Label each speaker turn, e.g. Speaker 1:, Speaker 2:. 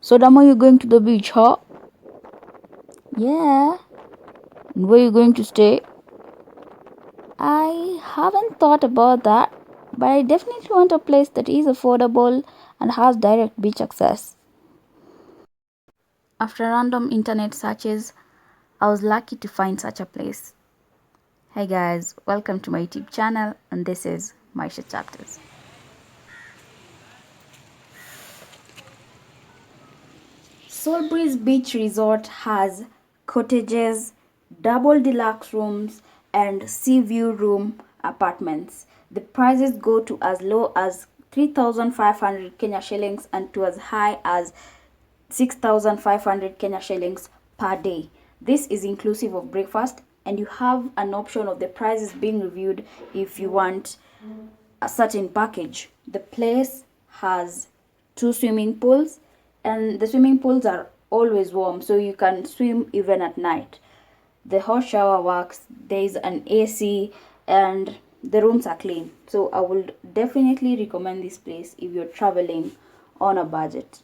Speaker 1: So, Dama, you going to the beach, huh? Yeah. And where you going to stay? I haven't thought about that, but I definitely want a place that is affordable and has direct beach access. After random internet searches, I was lucky to find such a place. Hey guys, welcome to my YouTube channel, and this is Maisha Chapters. Solbreeze Beach Resort has cottages, double deluxe rooms, and sea view room apartments. The prices go to as low as 3,500 Kenya shillings and to as high as 6,500 Kenya shillings per day. This is inclusive of breakfast, and you have an option of the prices being reviewed if you want a certain package. The place has two swimming pools, and the swimming pools are always warm, so you can swim even at night. The hot shower works, there is an AC, and the rooms are clean. So I would definitely recommend this place if you're traveling on a budget.